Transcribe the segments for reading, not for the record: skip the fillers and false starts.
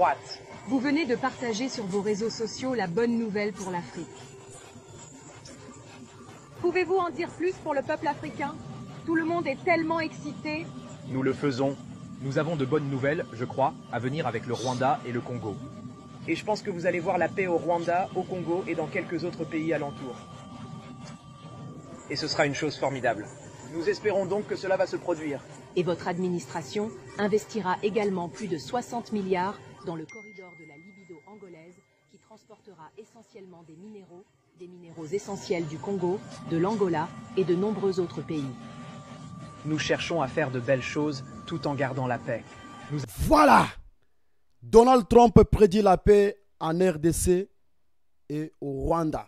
droite. Vous venez de partager sur vos réseaux sociaux la bonne nouvelle pour l'Afrique. Pouvez-vous en dire plus pour le peuple africain? Tout le monde est tellement excité. Nous le faisons. Nous avons de bonnes nouvelles, je crois, à venir avec le Rwanda et le Congo. Et je pense que vous allez voir la paix au Rwanda, au Congo et dans quelques autres pays alentours. Et ce sera une chose formidable. Nous espérons donc que cela va se produire. Et votre administration investira également plus de 60 milliards dans le corridor de la libido angolaise qui transportera essentiellement des minéraux essentiels du Congo, de l'Angola et de nombreux autres pays. Nous cherchons à faire de belles choses tout en gardant la paix. Voilà! Donald Trump prédit la paix en RDC et au Rwanda.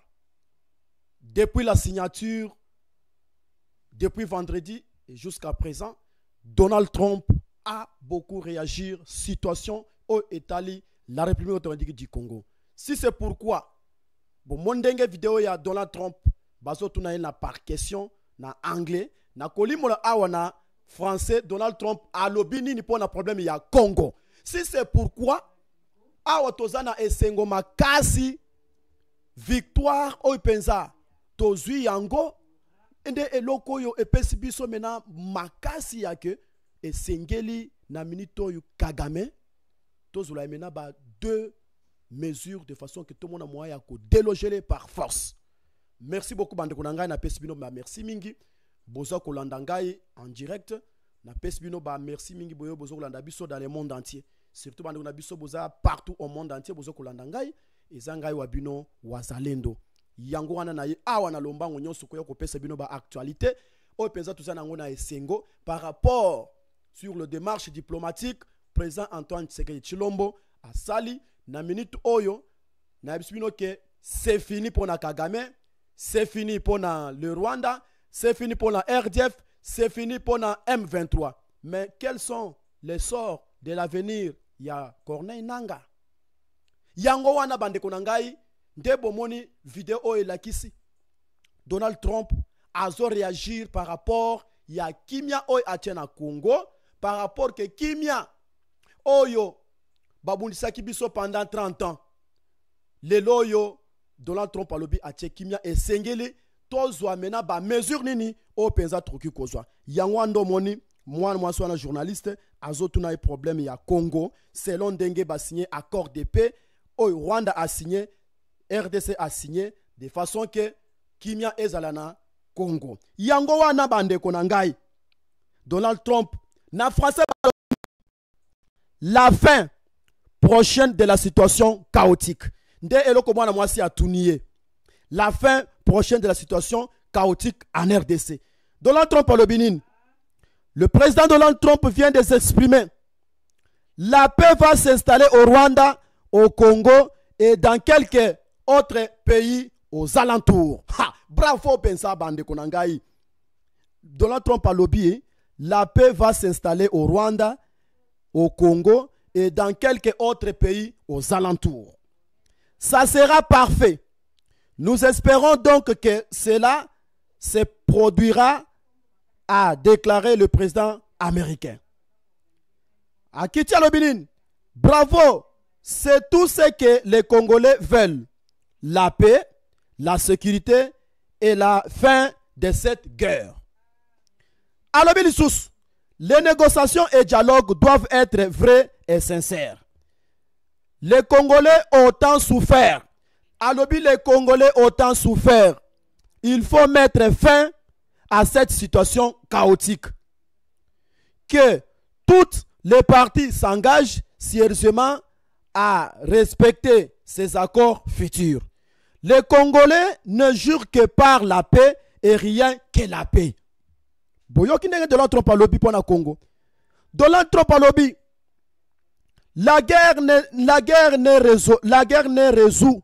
Depuis la signature, depuis vendredi et jusqu'à présent, Donald Trump a beaucoup réagi. Situation au Italie, la République automatique du Congo. Si c'est pourquoi, bon, mon dengue vidéo ya Donald Trump, baso tuna na par question na anglais, na kolimola awana français, Donald Trump a lobini ni pour un problème ya Congo. Si c'est pourquoi, awa tozana esengo makasi victoire oipenza tozui yango ende eloko yo epesi biso mena makasi yake esengeli na minito yu Kagame tozula mena ba deux mesures de façon que tout le monde a moyen de déloger par force. Merci beaucoup bande konanga na pesi bino ba merci mingi bozo kolanda ngai en direct na pesi bino ba merci mingi boyo bozo kolanda biso dans le monde entier. Surtout bande kona biso boza partout au monde entier bozo kolanda ngai ezangai wa bino wazalendo. Yango wana na ye awa na lombango nyonso koyo kopesa bino ba actualité o penza tout ça nango na esengo par rapport sur le démarche diplomatique président Antoine Tshisekedi Tshilombo a sali na minute oyo na bisbino que c'est fini pour na Kagame, c'est fini pour na le Rwanda, c'est fini pour la RDF, c'est fini pour la M23. Mais quels sont les sorts de l'avenir? Il y a Corneille Nanga. Yango wana bande konangai ndebo moni vidéo elakisi. Donald Trump a réagir par rapport ya kimia oy atiena Congo par rapport que kimia oyo babundisaki biso pendant 30 ans. Le loyo Donald Trump alobi atie kimia esengeli tozwa mena ba mesure nini o penza truki kozwa. Yango ndo moni moi mwana journaliste azotuna un problème ya Congo selon ndenge ba signé accord de paix o Rwanda a signé, RDC a signé de façon que kimia ezalana Congo. Yango wana bande konangai Donald Trump na français la fin prochaine de la situation chaotique. Nde eloko mwana mwasi atuniye. La fin prochaine de la situation chaotique en RDC. Donald Trump à l'Obinin. Le président Donald Trump vient de s'exprimer. La paix va s'installer au Rwanda, au Congo et dans quelques autres pays aux alentours. Ha! Bravo pensa bande konangai. Donald Trump a lobby. La paix va s'installer au Rwanda, au Congo et dans quelques autres pays aux alentours. Ça sera parfait. Nous espérons donc que cela se produira, a déclaré le président américain. Akitia Lobinin, bravo, c'est tout ce que les Congolais veulent. La paix, la sécurité et la fin de cette guerre. À l'Obélissus, les négociations et dialogues doivent être vrais et sincères. Les Congolais ont tant souffert. Alobi, les Congolais ont tant souffert. Il faut mettre fin à cette situation chaotique. Que toutes les parties s'engagent sérieusement à respecter ces accords futurs. Les Congolais ne jurent que par la paix et rien que la paix. Boyoki nenge Donald Trump alobi pour na Congo. Donald Trump alobi. La guerre ne résout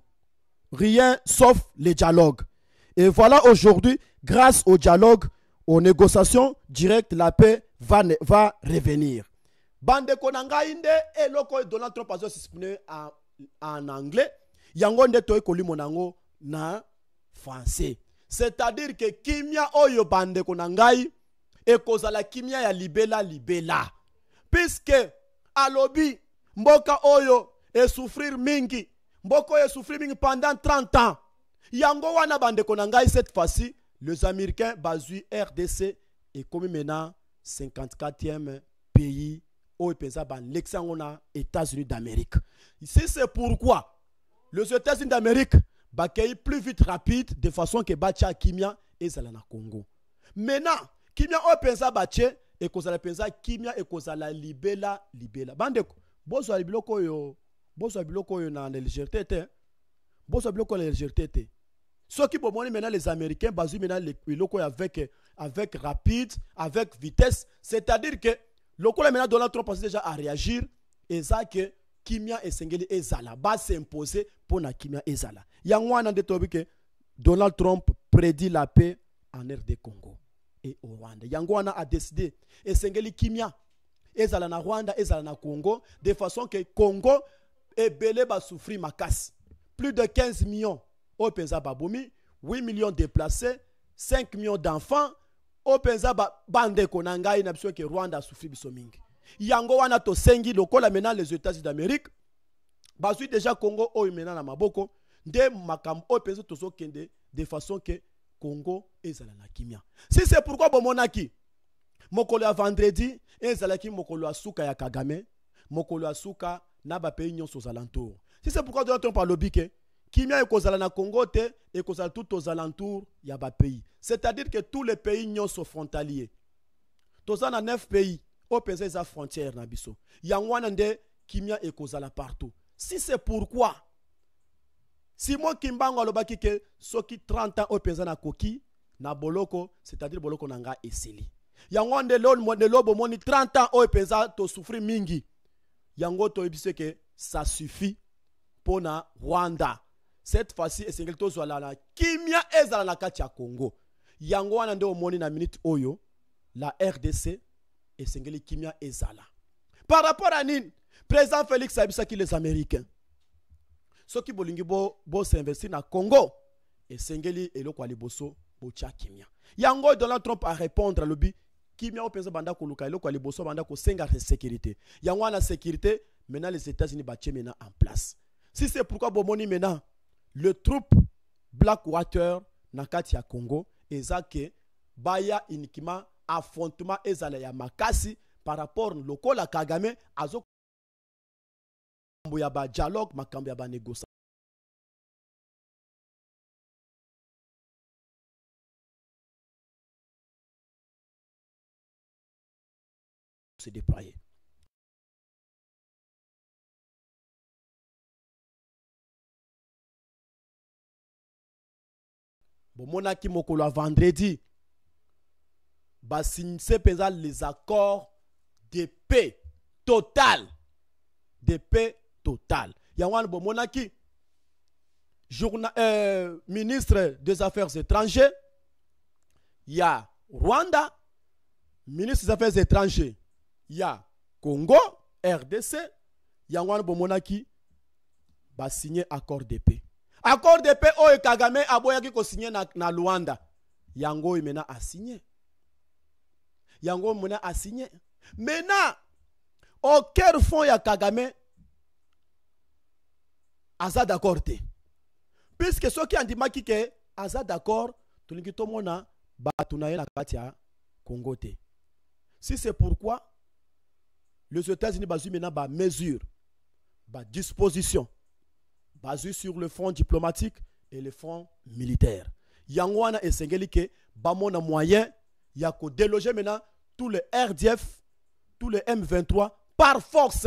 rien sauf le dialogue. Et voilà aujourd'hui, grâce au dialogue, aux négociations directes, la paix va revenir. Bande konanga inde eloko Donald Trump a s'exprimer en anglais. Yango nde toy kolimo nango na français. C'est-à-dire que kimia oyo bande konangai e kozala kimia ya libela. Puisque alobi mboka oyo et souffrir mingi. Mboko et souffrir mingi pendant 30 ans. Yango wana bande konangai cette fois-ci, les Américains basui RDC et comme maintenant 54e pays au États-Unis d'Amérique. Ici c'est pourquoi les États-Unis d'Amérique bakei plus vite rapide de façon que bacha kimia et zalana Congo. Maintenant, kimia o pensa bache et kozala pensa kimia et kozala libela. Bande bozo biloko yo na légèreté. Bozo biloko na légèreté. Ceux qui bomoni maintenant les Américains basu maintenant les biloko avec rapide, avec vitesse, c'est-à-dire que loko maintenant Donald Trump passe déjà à réagir et ça que kimia et sengeli ezala ba s'imposer pour na kimia ezala. Yangwana de tobi que Donald Trump prédit la paix en RD Congo et au Rwanda. Yangwana a décidé et sengeli kimia ezala na Rwanda ezala na Congo de façon que Congo et belé ba souffrir makas. Plus de 15 millions au penza babomi, 8 millions déplacés, 5 millions d'enfants au penza bande konanga ina biso que Rwanda a souffert biso mingi. Yango wana to sengi lokola maintenant les États-Unis d'Amérique bazui déjà Congo o maintenant na maboko de makambo o penza to so kende de façon que Congo ezala na kimia. Si c'est pourquoi bomonaki mokolo ya vendredi ezalaki mokolo ya suka ya Kagame, mokolo ya suka na ba pays nyonso aux alentours. Si c'est pourquoi Donald Trump a lobby que kimia ekozala na Congo te ekozala tout aux alentours ya ba pays. C'est-à-dire que tous les pays nyonso frontaliers. Tozana 9 pays au penza za frontière na biso. Yangwana nde kimia ekozala partout. Si c'est pourquoi Simon Kimbango alobaki ke soki 30 ans au penza na koki na boloko, c'est-à-dire boloko nanga eseli. Yango nde lobo moni 30 ans au penza to souffrir mingi. Yango to ebise que ça suffit pour na Rwanda. Cette fois-ci esengeli to zwala na kimia ezala na kati ya Congo. Yango wana nde omoni na minute oyo la RDC esengeli kimia ezala. Par rapport à nin, président Félix abisaki les Américains. Ceux qui bolingi bo s'investir na Congo esengeli eloko aliboso bocha kimia. Yango Donald Trump a répondre à lobby kimia openza banda ko luka eloko aliboso banda ko senga sécurité. Yango na sécurité maintenant les États-Unis batche maintenant en place. Si c'est pourquoi bomoni maintenant le troupe Blackwater na kati ya Congo ezake baya uniquement affrontement ezala ya makasi par rapport lokola Kagame azo ya ba dialogue makambo ya ba négociation se déployer. Bon monaki mokolo vendredi ba signé penza les accords de paix totale. De paix totale. Yanwan bon monaki ministre des Affaires étrangères, il y a Rwanda, ministre des Affaires étrangères, il y a Congo, RDC, Yanwan bon monaki ba signé accord de paix. Accord de paix oyo Kagame aboyaki ko signé na Luanda. Yango mena a signé. Yango mena a signé. Maintenant, au cœur fond ya Kagame aza d'accord te. Puisque ceux qui ont dit maki ke aza d'accord, tulingi to mona batu na ye na kati ya Congo te. Si c'est pourquoi les États-Unis basu maintenant ba mesure, ba disposition basé sur le front diplomatique et le front militaire. Yangwana et Sengelike, bamona moyen, yako déloger maintenant tous les RDF, tous les M23 par force,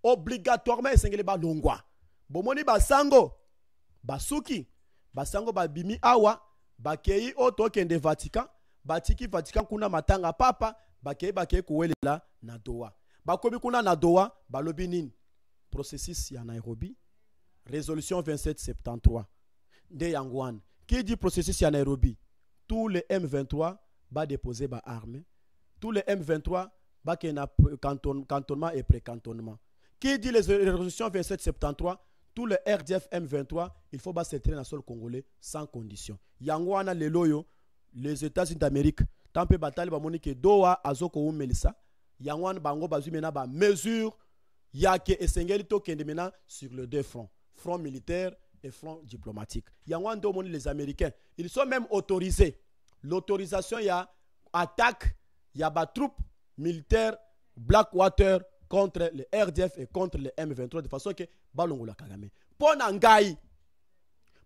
obligatoirement et Sengeli ba longwa. Bomoni basango, basuki, basango ba bimi awa, bakei oto kende Vatican, batiki Vatican kuna matanga papa, bakei kuwelela na Doha. Bakobi kuna na Doha, balobi nini? Processus ya Nairobi. Résolution 2773 de Yangwan. Qui dit processus à Nairobi? Tous les M23 va déposer ba armes. Tous les M23 va cantonnement et pré-cantonnement. Qui dit les résolutions 2773? Tous les RDF M23, il faut pas s'éteindre dans le sol congolais sans condition. Yangwana le loyo, les États-Unis d'Amérique, tant que bataille ba monique Doha azoko ou Melissa. Yangwan bango bazu mena ba mesure il y a que esengeli to kende maintenant sur les deux fronts, front militaire et front diplomatique. Il y a les Américains, ils sont même autorisés. L'autorisation, il y a attaque, il y a des troupes militaires Blackwater contre les RDF et contre les M23 de façon que balongola Kagame.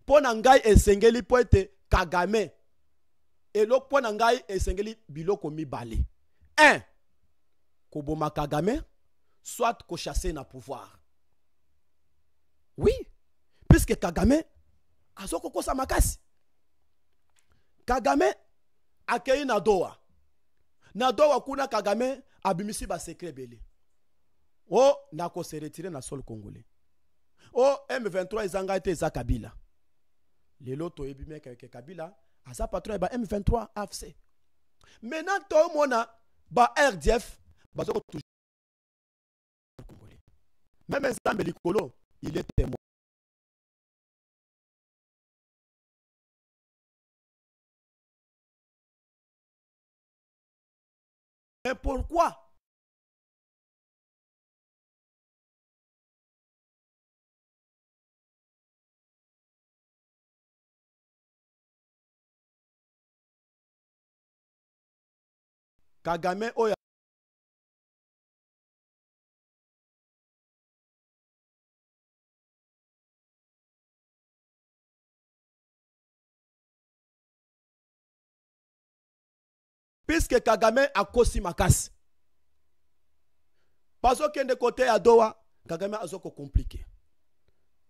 Ponangai esengeli po ete Kagame et le ponangai esengeli biloko mibale. 1. Koboma Kagame, soit ko chasser na pouvoir. Oui, puisque Kagame azoko kosa makasi. Kagame akei na Doha. Na Doha kuna Kagame abimisi ba secret belé. Oh, nako se retirer na sol congolais. Oh, M23 ezanga ete za Kabila. Lelo to ebime ke Kabila aza patron ba M23 AFC. Maintenant to mona ba RDF bazoko toujours congolais. Même Nzambe likolo, il est témoin. Mais pourquoi Kagame oya puisque Kagame a kosi makasi. Parce que de côté à Doha, Kagame a zoko compliqué.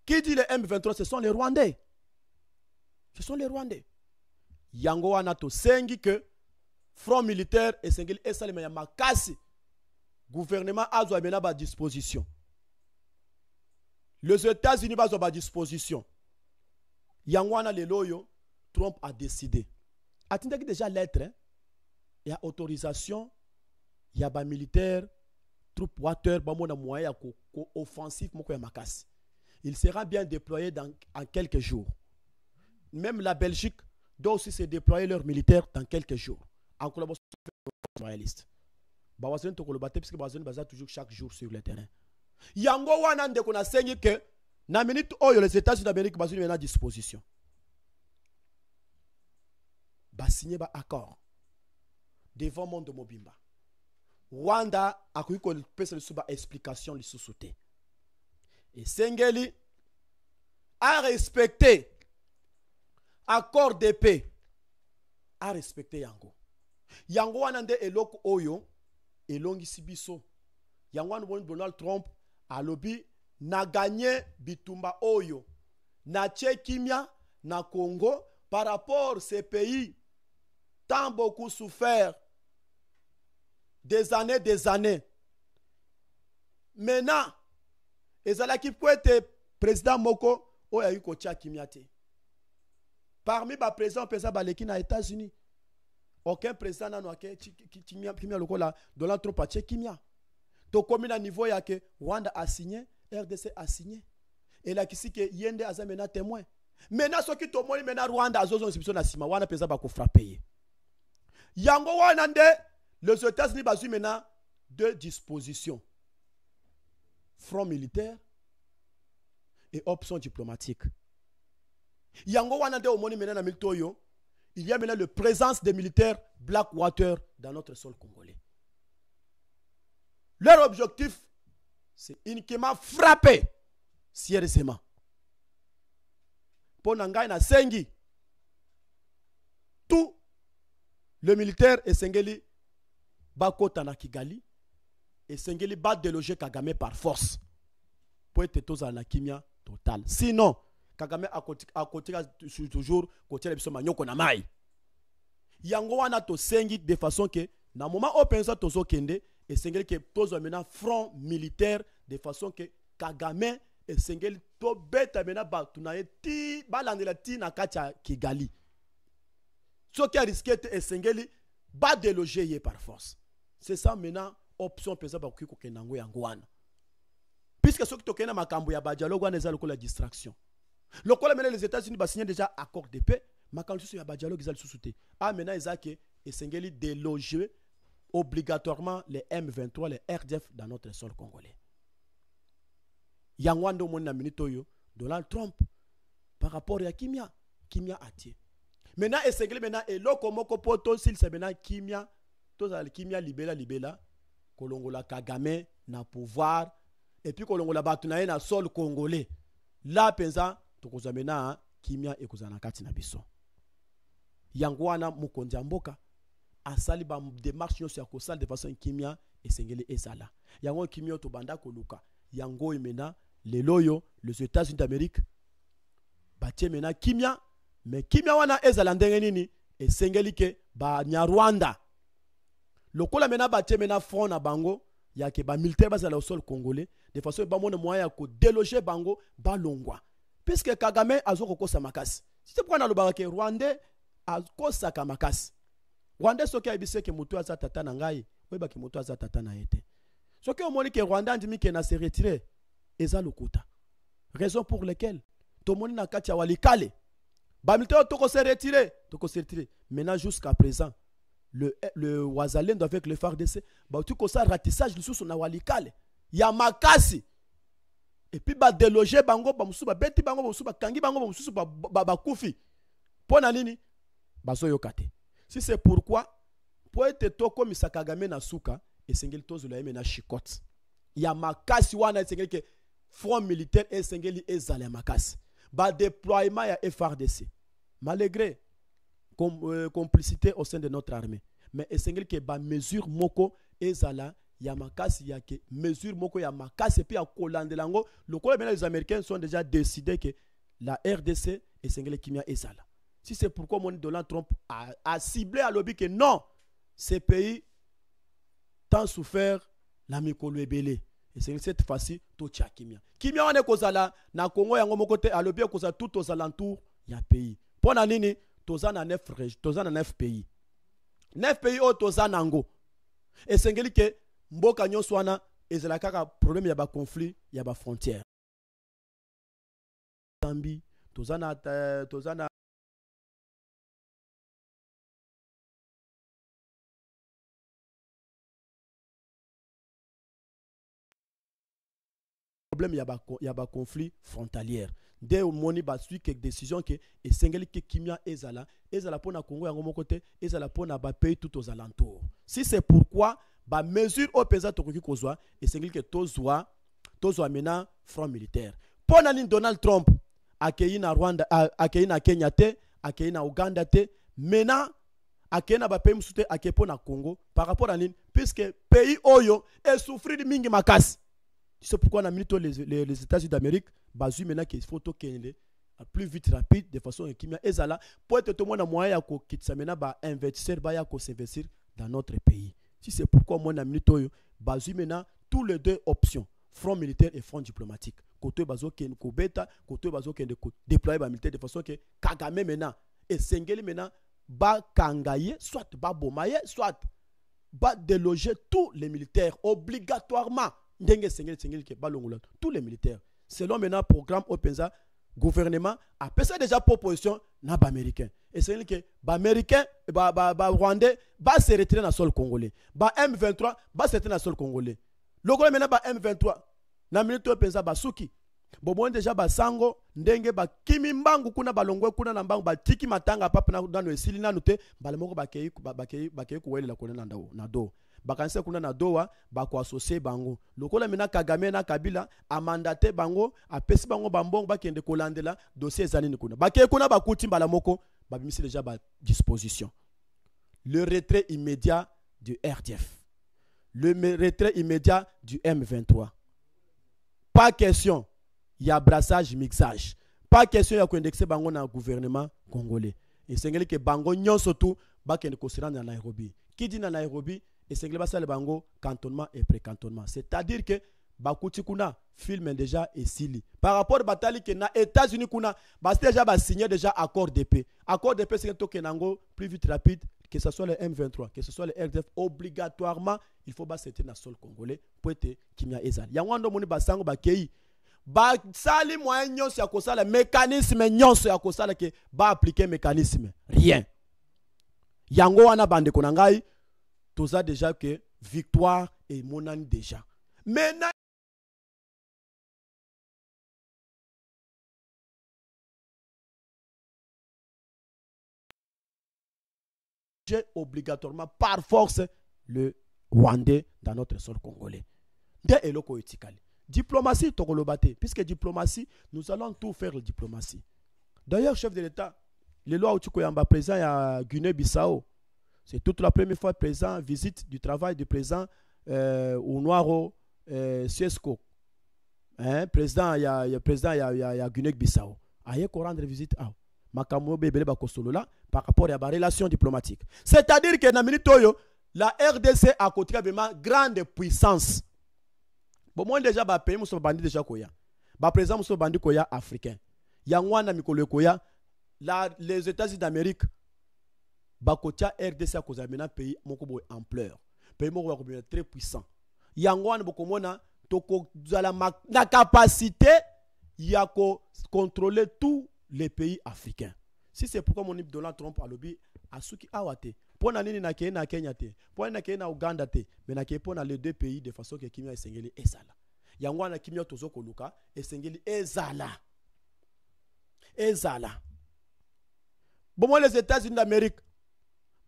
Qui dit les M23? Ce sont les Rwandais. Ce sont les Rwandais. Yango anato sengi que front militaire et sengeli esalema ya makasi. Gouvernement a zwa mena ba disposition. Les États-Unis ba zwa ba disposition. Yango ana le loyo, Trump a décidé. Attendez déjà lettre, hein? Il y a autorisation, il y a des militaires, troupes water, moyen offensif, il sera bien déployé en quelques jours. Même la Belgique doit aussi se déployer leurs militaires dans quelques jours. En collaboration avec les royalistes. Puisque toujours chaque jour sur le terrain. Yango wana ndeko na sengi que na minute oyo les États-Unis d'Amérique bazuni à disposition. Ba signé ba accord devant Monde Mobimba. Rwanda a cru qu'on peut se faire explication li sous-sauté. Et Sengeli a respecté accord de paix. A respecté Yango. Yango wanande eloko oyo elongi sibiso. Yango wana Donald Trump a lobby na gagné bitumba oyo na Tchekimia na Congo par rapport à ces pays tant beaucoup souffert des années. Maintenant, ezalaki po ete président moko oyo ayi kotia kimia te. Parmi ba président baleki na États-Unis, aucun président nano ake kimia lokola Donald Trump a kimia. To komi na niveau ya ke Rwanda a signé, RDC a signé. Et la kisi ke yende azamena témoin. Maintenant soki to moni mena Rwanda azozo inscription na sima wana président ba ko frapper. Yango wana nde les États-Unis bazu maintenant deux dispositions. Front militaire et option diplomatique. Yango wana nde omoni maintenant na militoyo, il y a maintenant la présence des militaires Blackwater dans notre sol congolais. Leur objectif, c'est uniquement frapper sérieusement. Pour Nangai na sengi, tout le militaire et Sengeli bakota na Kigali et Sengeli ba déloger Kagame par force pour être toza na kimia total. Sinon, Kagame a côté toujours côté les manyoko na mai. Yango wana to sengi de façon que na moment au pensa tozo kende et Sengeli que tozo maintenant front militaire de façon que Kagame et Sengeli to beta mena ba tunaye ti balandela ti na kacha Kigali. Ce qui a risqué et Sengeli ba déloger par force. C'est ça maintenant option pesa ba kuko kenango yangoana. Puisque ce qui tokena makambo ya ba dialogue wana eza lokola distraction. Lokola maintenant les États-Unis ba signé déjà accord de paix, makambo sur ya ba dialogue eza sous-souté. Ah maintenant ezake et Sengeli déloger obligatoirement les M23, les RDF dans notre sol congolais. yango ndo moni na minute oyo Donald Trump par rapport à kimia atie maintenant esengeli maintenant eloko moko poto s'il se maintenant kimia tozala kimia libela kolongola Kagame na pouvoir et puis kolongola batu na ye na sol congolais là penza tokozwa maintenant kimia ekozala na kati na biso yango wana mokonzi ya mboka asali ba démarche nyonso ya kosala de façon kimia esengeli ezala yango kimia to banda koluka yango imena leloyo les États-Unis d'Amérique batie mena kimia mais kimia wana ezala ndenge nini esengeli ke ba Nyarwanda lokola mena batie mena front na bango ya ke ba militaire bazala au sol congolais de façon ba mona moyen ko déloger bango balongwa puisque Kagame azoko kosa makasi c'est pourquoi na lobaka ke Rwandais akosa ka makasi Rwandais soki ayebise ke mutu aza tata na ngai oyeba ke mutu aza tata na yete soki omoni ke Rwanda andimi ke na se retirer eza lokuta raison pour laquelle tomoni na kati ya walikale ba militaire toko se retirer maintenant jusqu'à présent le Wazalendo avec le FARDC ba tu ko sa ratissage lisusu na walikale ya makasi et puis ba déloger bango ba musu ba beti bango ba musu ba kangi bango ba musu ba kufi pona nini bazo yokate si c'est pourquoi pour être toko misa Kagame na suka esengeli tozula yeme na chicote ya makasi wana esengeli ke front militaire esengeli ezala ya makasi ba déploiement ya FARDC malgré complicité au sein de notre armée mais esengeli ke ba mesure moko ezala ya makasi ya ke mesure moko ya makasi puis ya kolandelango lokola maintenant les Américains sont déjà décidés que la RDC esengeli kimia ezala si c'est pourquoi mon Donald Trump a ciblé à lobby que non ces pays tant souffert la mikolo ebele et c'est cette fois-ci tout tcha kimia on est kozala na Congo yango moko te alobi kozala tout aux alentours ya pays pona nini tozana 9 pays 9 pays o tozana ngo et sengeli ke mboka nyonso wana ezala kaka problème ya ba conflit ya ba frontière Zambie tozana problème ya ba conflit frontalière dès au moni ba suit quelques décisions que esengeli ke kimia ezala pona Congo yango moko te ezala pona ba pays tout aux alentours si c'est pourquoi ba mesure au pesa tokoki kozwa esengeli ke tozwa mena front militaire pona ni Donald Trump akeyi na Rwanda akeyi na Kenya te akeyi na Uganda te mena akeyi na ba pays musu te akeyi pona Congo par rapport à nini puisque pays oyo e souffrir mingi makasi. C'est pourquoi on a mis les États-Unis d'Amérique, basu maintenant qu'il faut toquer plus vite rapide de façon qui m'a ezala pour être tout le monde moyen ko kitsamena ba investisseur ba ya ko s'investir dans notre pays. Si c'est pourquoi moi on a mis toyo basu maintenant tous les deux options front militaire et front diplomatique. Côté bazo ken ko beta, côté bazo ken de déployer ba militaire de façon que Kagame maintenant et Sengeli maintenant ba kangaye soit ba bomaye soit ba déloger tous les militaires obligatoirement. Tous les militaires selon maintenant programme Openza gouvernement a fait déjà proposition na ba américain et c'est que ba américain ba rwandais ba se retirer na sol congolais ba M23 ba se retirer na sol congolais lokola maintenant ba M23 na minute Openza ba suki bon déjà ba sango ndenge ba kimi mbangu kuna balongwe kuna na mbangu ba tiki matanga papa na dans le silina noté ba le moko ba kei ko welela kona na do bakanse kuna na dowa bako associer bango lokola mena Kagame na Kabila a mandaté bango a pesi bango bambongo bakende kolandela dossier ezali ni kuna bake kuna bakuti mbala moko babimisi déjà ba disposition le retrait immédiat du RDF le retrait immédiat du M23 pas question ya brassage mixage pas question ya koindexer bango na gouvernement congolais et sengeli ke bango nyonso tout bakende ko se rendre na Nairobi qui dit na Nairobi et c'est que le bango cantonnement et pré-cantonnement c'est-à-dire que bakuti kuna film déjà et sili par rapport à batali que na États-Unis kuna bas déjà ba signé déjà accord de paix c'est que nango plus vite rapide que ce soit le M23 que ce soit le RDF obligatoirement il faut bas c'était na sol congolais pour être kimia ezali yango moni basango bakei ba sali moyen nyonso ya kosala mécanisme nyonso ya kosala que ba appliquer mécanisme rien yango wana bande konangai tout ça déjà que victoire et monani déjà. Maintenant, obligatoirement par force le Rwandais dans notre sol congolais. Diplomatie, puisque diplomatie, nous allons tout faire la diplomatie. D'ailleurs, chef de l'État, les lois où tu es présent à Guinée-Bissau, c'est toute la première fois présent, visite du travail du président au Noiro Siesco. Président, il y a Guinée-Bissau. Il y a rendre visite à par rapport à la relation diplomatique. C'est-à-dire que dans la RDC a côté vraiment grande puissance. Bon, moi déjà, bah, pays, nous bandi déjà koya. Bah, président, nous bandi koya africain. Yangwana mikolo koya. Les États-Unis d'Amérique, bah, côté RDC a cause maintenant pays, mon kobo ampleur. Pays, mon kobo très puissant. Yangwana, beaucoup mona, toko, la capacité, ya ko contrôler tous les pays africains. Si c'est pourquoi mon Donald Trump a lobby à ceux qui awate. Pour na nini na Kenya te, pour na Kenya na Uganda te, mais na pour na les deux pays de façon que kimia esengeli ezala. Yangwa na kimia tozo koluka esengeli ezala. Ezala. Bon les États-Unis d'Amérique,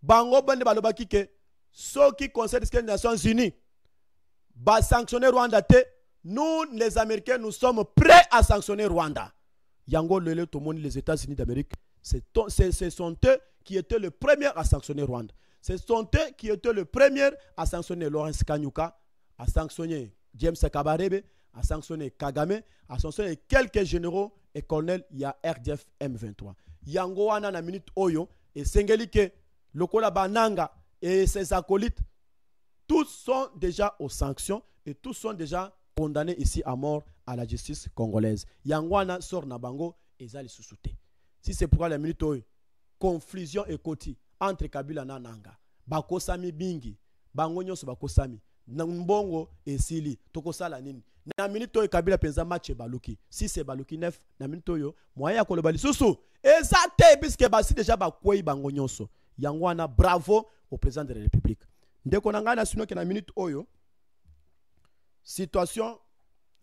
bango bande balobaki ke ceux qui concernent les Nations Unies, ba sanctionner Rwanda te, nous les Américains nous sommes prêts à sanctionner Rwanda. Yango lele tout le monde les États-Unis d'Amérique, ce sont eux qui étaient le premier à sanctionner Rwanda. Ce sont eux qui étaient le premier à sanctionner Lawrence Kanyuka, à sanctionner James Kabarebe, à sanctionner Kagame, à sanctionner quelques généraux et colonels. Il y a RDF M23. Yango wana na minute oyo et Sengelike, Lokola Bananga et ses acolytes, tous sont déjà aux sanctions et tous sont déjà condamnés ici à mort à la justice congolaise. Yango wana sort na bango et zali susute. Si c'est pourquoi la minute oyo confusion et koti entre Kabila na Nanga. Bakosami bingi, bango nyonso bakosami. Mbongo et Sili, tokosala nini. Na minito Kabila penza match baluki. Si c'est baluki nef, na minito yo, moyen kolobali susu. Ezate puisque basi déjà bakwei bango nyonso. Yangwana bravo au président de la République. Ndeko nangana sino ke na minute oyo. Situation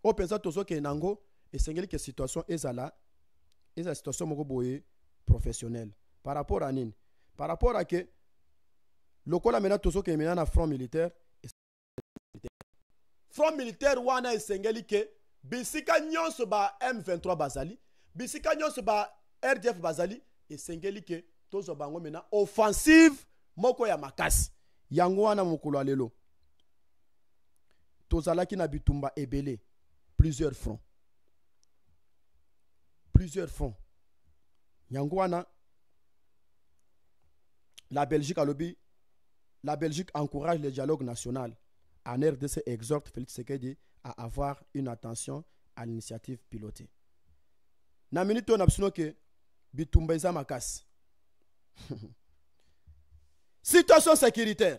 au penza tozo ke nango et sengeli ke situation ezala. Eza situation moko boye professionnelle. Par rapport à nini? Par rapport à que le col amena tozo ke mena na front militaire. Front militaire wana esengeli ke bisika nyonso ba M23 bazali, bisika nyonso ba RDF bazali esengeli ke tozo bango mena offensive moko ya makasi. Yango wana mokolo lelo. Tozalaki na bitumba ebele plusieurs fronts. Plusieurs fronts. Yango wana la Belgique encourage le dialogue national. En RDC exhorte Félix Tshisekedi à avoir une attention à l'initiative pilotée. Na minute on a que bitumba eza makasi. Situation sécuritaire.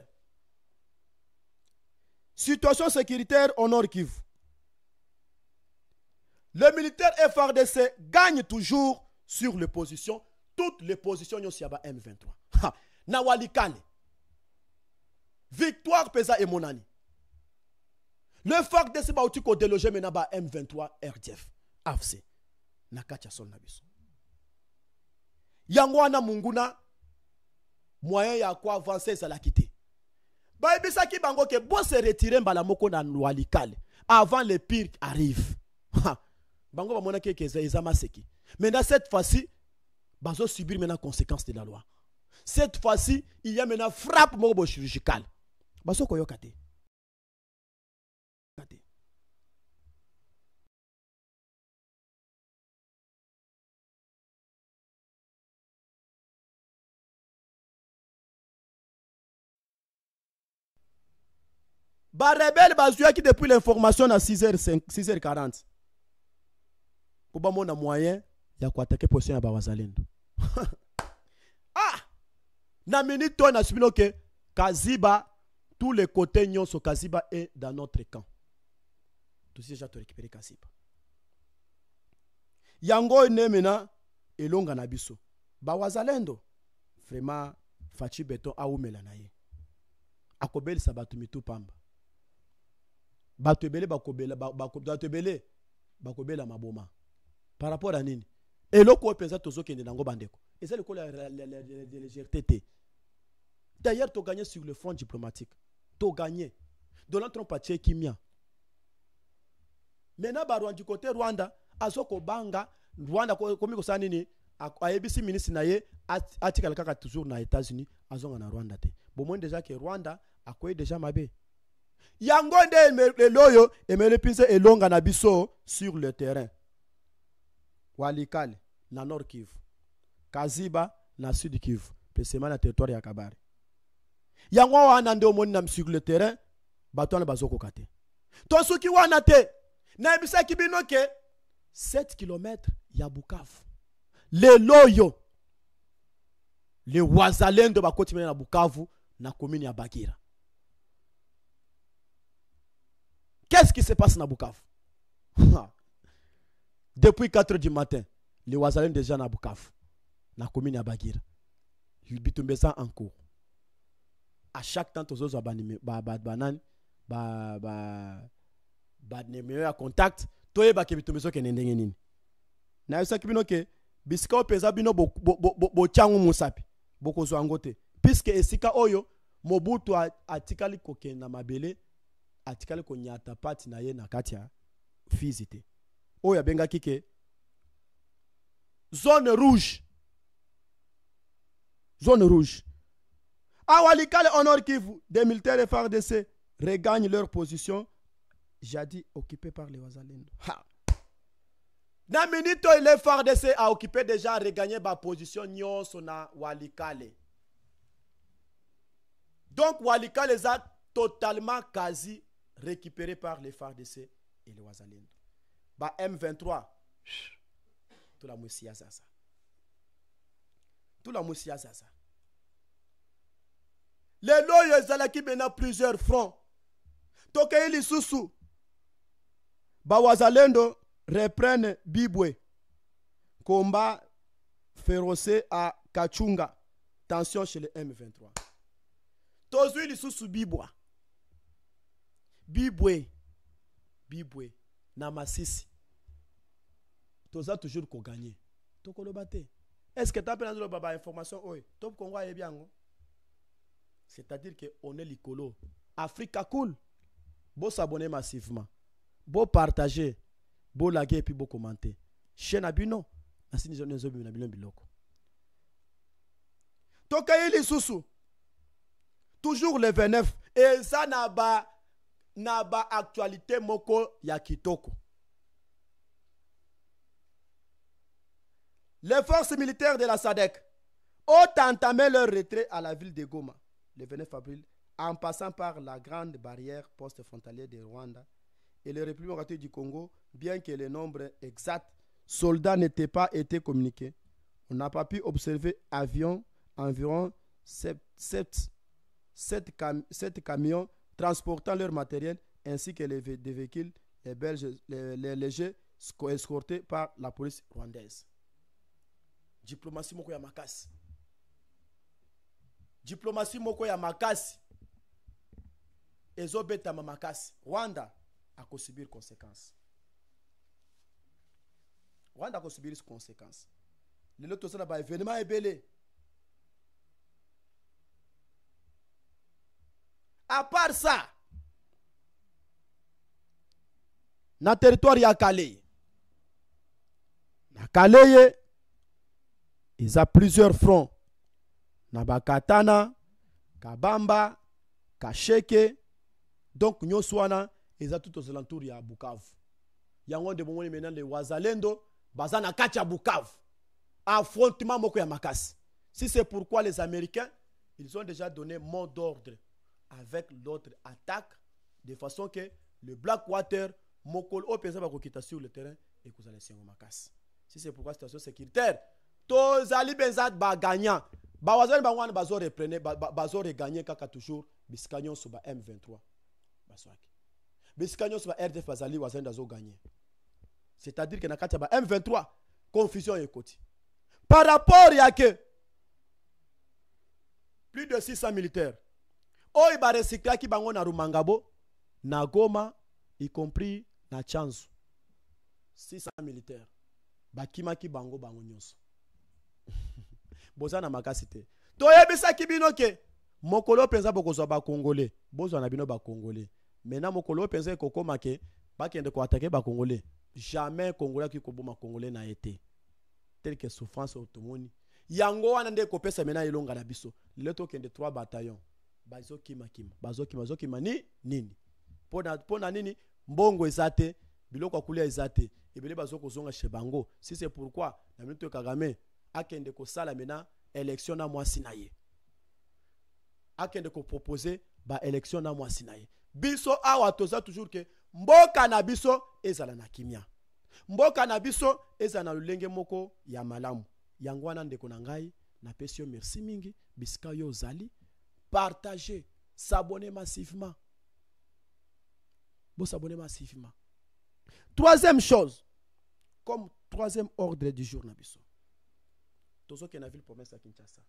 Situation sécuritaire au Nord Kivu. Le militaire FARDC gagne toujours sur les positions. Toutes les positions sont sur M23. Na walikale. Victoire pesa et monani. Le FARDC ba uti ko déloger mena ba M23 RDF. AFC. Na kacha son nabiso. Yangwana munguna moyen ya quoi avancer ça la quitter. Ba ebisa ki bango ke bo se retirer mbala moko na walikale avant les pires arrivent. Bango ba mona ke ezama seki. Maintenant cette fois-ci bazo subir maintenant conséquences de la loi. Cette fois-ci, il y a maintenant frappe mobo chirurgicale. Baso koyo kate. Ba rebelle bazuya qui depuis l'information à 6h40. Pour ba mona moyen ya ko attaquer position ya ba wazalendo. Ah! Na minute on a subi que Kaziba, tous les côtés nyonso Kaziba est dans notre camp. Tout ça déjà to récupérer Kaziba. Yango nemena elonga na biso. Ba wazalendo vraiment fachi beton aumela na ye. Akobeli sabatu mitu pamba. Batebele bakobela batebele bakobela maboma. Par rapport à nini? Et loko pensa tozo kende nango bandeko. Et c'est le coup la légèreté. D'ailleurs, tu as gagné sur le front diplomatique. Tu as gagné. Donald Trump a tué Kimia. Maintenant, du côté Rwanda, Azoko Banga, Rwanda, comme il y a ABC ministre naye article kaka toujours na États-Unis, azonga na Rwanda te. Bon moins déjà que Rwanda a quoi déjà mabe. Yangonde le loyo et me le pince et longa na biso sur le terrain. Walikale na Nord Kivu. Kaziba na Sud Kivu. Pesema na territoire ya Kabare. Yango wana nde omoni na sur le terrain, bato na bazoko kate. To soki wana te. Na ebisa kibino ke 7 km ya Bukavu. Les loyo. Les wazalendo bakoti na Bukavu na commune ya Bagira. Qu'est-ce qui se passe na Bukavu? Depuis 4 h du matin, les wazalendo déjà na Bukavu na commune ya Bagira. Ils bitumbe ça en cours. À chaque temps tous autres banan numéro à contact toye ba kebitumbe so kenende nini. Na yesa kibino ke bisika opeza bino bo changu musapi boko zo angote puisque esika oyo Mobutu atikali kokenda mabele atikali konyata pati na ye na kati ya fizite oyo abenga kike zone rouge Awalikale Honor Kivu, des militaires FARDC regagnent leur position jadis occupée par les Wazalendo. Dans minute les FARDC a occupé déjà regagné ma position nyonso na Walikale. Donc Walikale les a totalement quasi récupéré par les FARDC et les Wazalendo. Ba M23 tout la moussia sasa. Tout la moussia sasa. Les loyaux zalaki mena plusieurs fronts. Tokei lisusu. Ba Wazalendo reprennent Bibwe. Combat féroce à Kachunga. Tension chez les M23. Tozui lisusu Bibwa. Bibwe. Na Masisi. Toza toujours ko gagner. Toko lo bate. Est-ce que tu as besoin de information? Oui. Top Congo est bien. C'est-à-dire qu'on est l'icolo. Africa cool. Beau s'abonner massivement. Beau partager. Beau laguer et puis beau commenter. Chaîne abino. Tokaili Soussou. Toujours le 29. Et ça n'a pas actualité moko ya kitoko. Les forces militaires de la SADC ont entamé leur retrait à la ville de Goma le 29 avril en passant par la grande barrière post-frontalière de Rwanda et le République démocratique du Congo, bien que le nombre exact soldats n'ait pas été communiqué. On n'a pas pu observer environ 7 camions transportant leur matériel ainsi que des véhicules les légers escortés par la police rwandaise. Diplomatie moko ya makasi. Diplomatie moko ya makasi. Ezobeta makasi. Rwanda a subir conséquences. Rwanda a subir conséquences. Le lot ça ba événement ebele. À part ça, na territoire ya Kale. Na Kale il y a plusieurs fronts. Nabakatana, Kabamba, Kasheke. Donc, Nyoswana, ils ont tout aux alentours de Bukavu. Il y a un de moments maintenant les Wazalendo, Bazana Kacha Bukavu. Affrontement Moko Yamakas. Si c'est pourquoi les Américains, ils ont déjà donné mot d'ordre avec l'autre attaque, de façon que le Blackwater, Mokol, Opesa Bakokita sur le terrain et que vous allez essayer Makas. Si c'est pourquoi la situation sécuritaire, Tozali Benzat ba gagnant. Ba wazali ba wana bazo reprene bazo regagner kaka toujours biskanyon sur ba M23. Baswaki. Biskanyon sur ba RDF bazali wazali dazo gagner. C'est-à-dire que na kati ba M23 confusion ekoti. Par rapport ya que plus de 600 militaires. Oyi ba recycler ki bango na Rumangabo, na Goma, y compris na Chanzu. 600 militaires. Bakima ki bango nyonso. Bozana makasite. Toyebisa kibino ke mokolo penza bokozwa ba congolais bozwa na bino ba congolais maintenant mokolo penza kokoma ke bakende ko attaquer ba congolais jamais congolais qui koboma congolais na été tel que souffrance automoni yango wana nde kopesa mena ilonga na biso leto kende 3 bataillons bazokima ni nini pona nini mbongo ezate biloko akulia ezate ebele bazokozonga chez bango si c'est pourquoi na minute Kagame akende ko sala mena élection na mwasi na ye akende ko proposer ba élection na mwasi na ye biso awa toza toujours que mboka na biso ezala na kimia mboka na biso ezala na lulenge moko ya malamu yango wana ndeko na ngai na pesi yo merci mingi bisika yo zali partager s'abonner massivement bon s'abonner massivement. Troisième chose comme troisième ordre du jour na biso tozo ke na ville province ya Kinshasa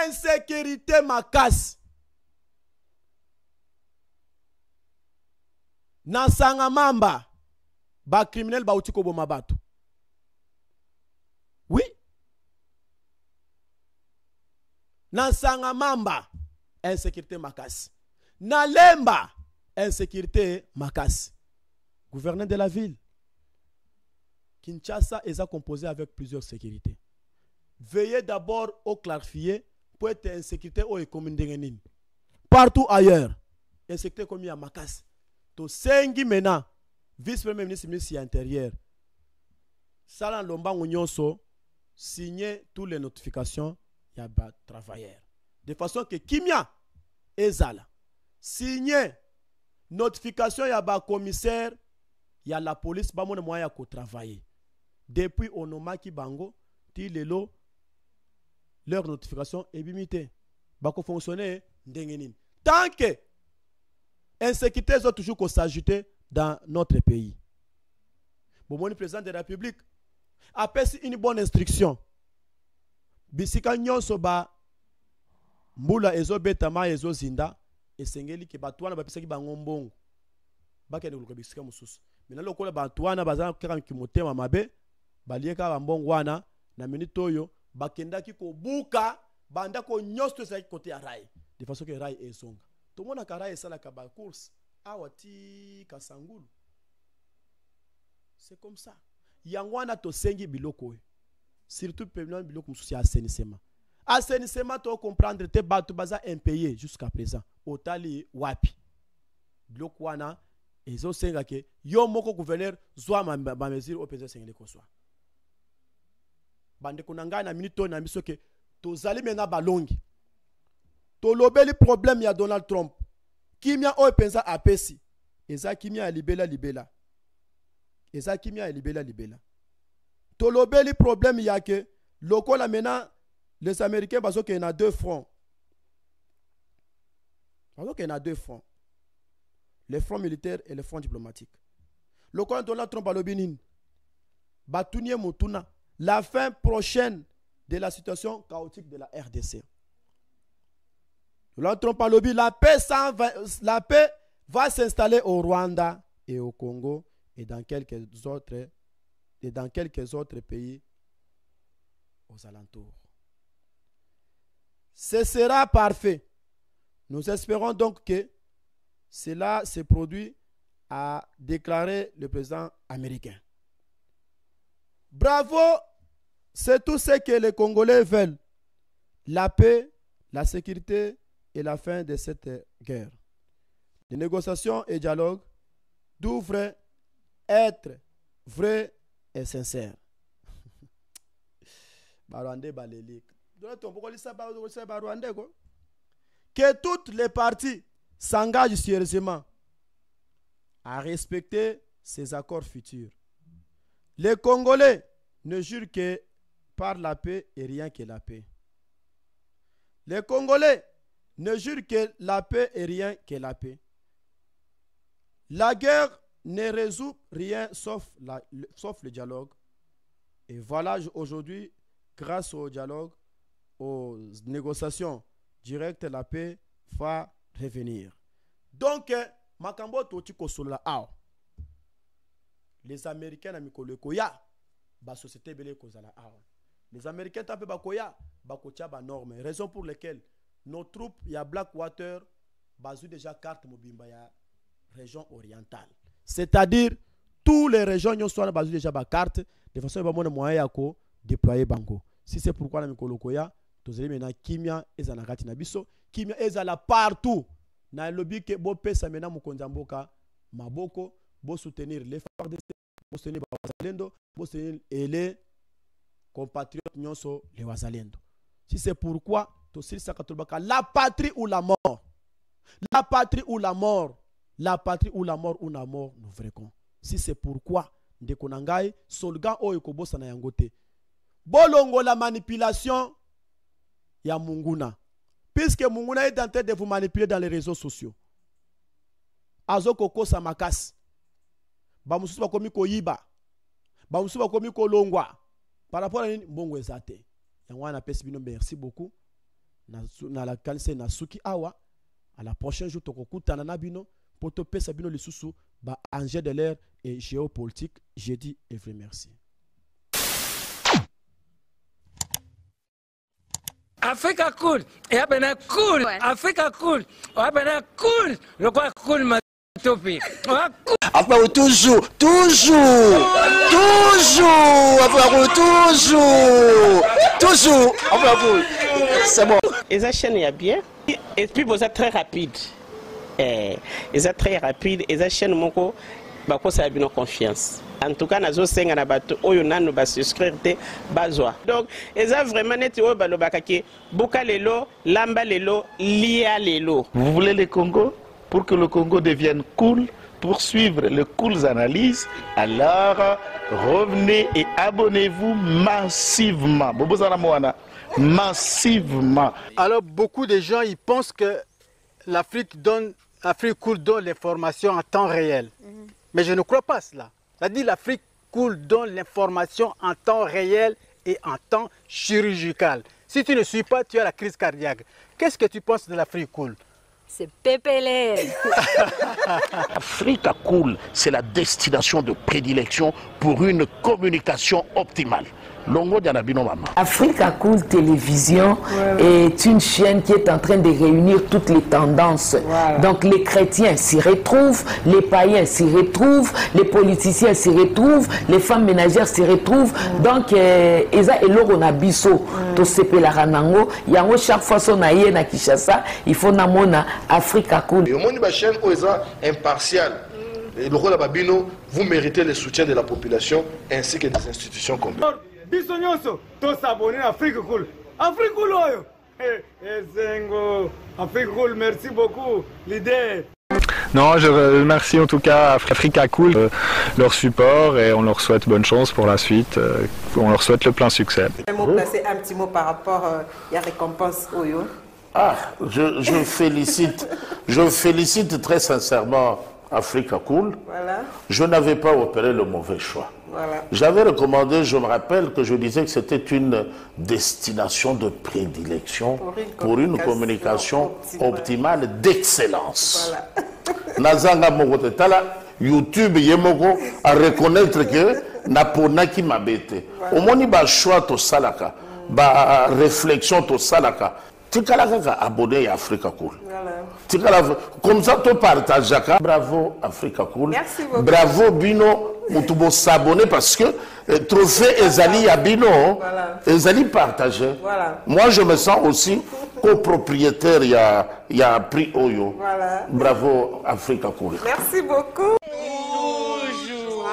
insécurité makasi na Sangamamba ba criminel ba utiko boma bato. Oui. Na Sangamamba insécurité makasi. Na Lemba insécurité makasi. Gouverneur de la ville. Kinshasa est composé avec plusieurs sécurités. Veillez d'abord au clarifier pour être insécurité au économie. Partout ailleurs, insécurité comme il y a makasi. To sengi mena vice-premier ministre ministre intérieur Salan Lomba Nyonso signer toutes les notifications ya ba travailleurs de façon que kimia ezala signer notification ya ba commissaire ya la police ba mona moya ko travailler depuis onomaki bango ti lelo leur notification est limitée ba ko fonctionner ndengenini tant que insécurité ont toujours s'ajouter dans notre pays. Bon, le président de la République a fait une bonne instruction. Bisika nyonso ba mbula ezo betama ezo zinda esengeli ke batwana ba pisaki ba ngombongo. Ba kende ko bisika mususu. Mina lokola batwana bazana kaka kimotema mabe balieka ba mbongo wana na minute oyo bakendaki ko buka banda ko nyosto sa côté ya rai. De façon que rai ezonga. Tout le monde a carré ça la kaba course awati kasangulu c'est comme ça yangwana to sengi biloko surtout peuple biloko mususi assainissement to comprendre te batu baza impayé jusqu'à présent otali wapi biloko wana ezo senga ke yo moko gouverneur zwa ma mesure au président sengeli ko swa bande kunanga na minute na miso ke to zali mena balongi tolobeli problème ya Donald Trump kimia o penza apesi eza kimia libela eza kimia libela tolobeli problème ya ke lokola mena les américains bazo ke na deux fronts le front militaire et le front diplomatique lokola Donald Trump alobini batunie mutuna la fin prochaine de la situation chaotique de la RDC. La paix va s'installer au Rwanda et au Congo et dans quelques autres pays aux alentours. Ce sera parfait. Nous espérons donc que cela se produit, a déclaré le président américain. Bravo, c'est tout ce que les Congolais veulent. La paix, la sécurité et la fin de cette guerre. Les négociations et dialogues doivent être vrais et sincères. Que toutes les parties s'engagent sérieusement à respecter ces accords futurs. Les Congolais ne jurent que par la paix et rien que la paix. Les Congolais ne jure que la paix et rien que la paix. La guerre ne résout rien sauf le dialogue. Et voilà aujourd'hui, grâce au dialogue, aux négociations directes, la paix va revenir. Donc, makambo totiko sola ao. Les Américains na mikolo koya ba société belé kozala ao. Les Américains tapé ba koya ba kocha ba norme. Raison pour laquelle nos troupes, il y a Blackwater, basé déjà carte Mobimba, il y a région orientale. C'est-à-dire, tous les régions qui sont basées déjà par carte, de façon à avoir moyen de déployer Bango. Si c'est pourquoi nous avons maintenant Kimia et Zanakati Nabiso. Kimia est là partout. Dans le lobby que Bopé Samena Mukonzamboka, Maboko, pour soutenir les FARDC, pour soutenir les Wazalendo, pour soutenir les compatriotes Nyonso, les Wazalendo. Si c'est pourquoi, la patrie ou la mort. La patrie ou la mort. La patrie ou la mort ou la mort, nous verrons. Si c'est pourquoi, Ndekonangai, Solgan Oyokobo Sanayangote. Bolongo la manipulation, ya Munguna. Puisque Munguna est en train de vous manipuler dans les réseaux sociaux. Azokoko Samakas. Bamusu bakomi koyiba. Bamusu bakomi kolongwa. Par rapport à Mbongo Ezate. Yangwana Pesbino, merci beaucoup. Na la kanse na suki awa. À la prochaine jour, Tokoku Tananabino. Poto Pesabino Lissusu. Ba Angers de l'air et géopolitique. J'ai dit et vrai merci. Africa cool, et abena cool, Africa cool, abena cool, le quoi cool ma topi. Après toujours, c'est bon. Les chaînes y a bien, et puis vous êtes très rapide. Ils êtes très rapide, les chaînes moko, bako ça a bien confiance. En tout cas, nazo senga na bato oyo nanu ba souscrire te bazwa. Donc, eza vraiment neti oyo balobaka ke boka lelo, lamba lelo, lia lelo. Vous voulez le Congo? Pour que le Congo devienne cool, pour suivre les cools analyses, alors revenez et abonnez-vous massivement. Bobozana Moana, massivement. Alors, beaucoup de gens ils pensent que l'Afrique cool donne l'information en temps réel. Mais je ne crois pas cela. C'est-à-dire l'Afrique cool donne l'information en temps réel et en temps chirurgical. Si tu ne suis pas, tu as la crise cardiaque. Qu'est-ce que tu penses de l'Afrique cool? C'est pépélé. Africa Cool, c'est la destination de prédilection pour une communication optimale. Longo Dianabino Mama. Africa Cool Télévision est une chaîne qui est en train de réunir toutes les tendances. Donc les chrétiens s'y retrouvent, les païens s'y retrouvent, les politiciens s'y retrouvent, les femmes ménagères s'y retrouvent. Donc Eza Eloro na biso to sepela ranango, yango chaque fois son aye na Kinshasa, il faut namona Africa Cool. Et au monde de la chaîne Oeza impartial. Et le rôle de Babino, vous méritez le soutien de la population ainsi que des institutions complètes. Bisognoso, tous s'abonner à Afrique Cool. Afrique Cool, oyo. Zengo, Afrique Cool, merci beaucoup, l'idée. Non, je remercie en tout cas Africa Cool, leur support et on leur souhaite bonne chance pour la suite. On leur souhaite le plein succès. Placer un petit mot par rapport à la récompense Oyo. Ah, je félicite très sincèrement Africa Cool. Voilà. Je n'avais pas opéré le mauvais choix. Voilà. J'avais recommandé, je me rappelle que je disais que c'était une destination de prédilection pour une communication optimale d'excellence. Nazanga Mogote Tala, YouTube Yemoko a reconnaître que Napona qui m'a bêté. Au moins, il y a choix to salaka, ba réflexion to salaka. Tu as abonné à Africa Cool. Comme ça, tu partages. Bravo Africa Cool. Merci beaucoup. Bravo Bino. Tu dois s'abonner parce que trophée Ezali à Bino, Ezali partagé. Voilà. Moi, je me sens aussi copropriétaire. Il y a prix Oyo. Voilà. Bravo Africa Cool. Merci beaucoup. Toujours.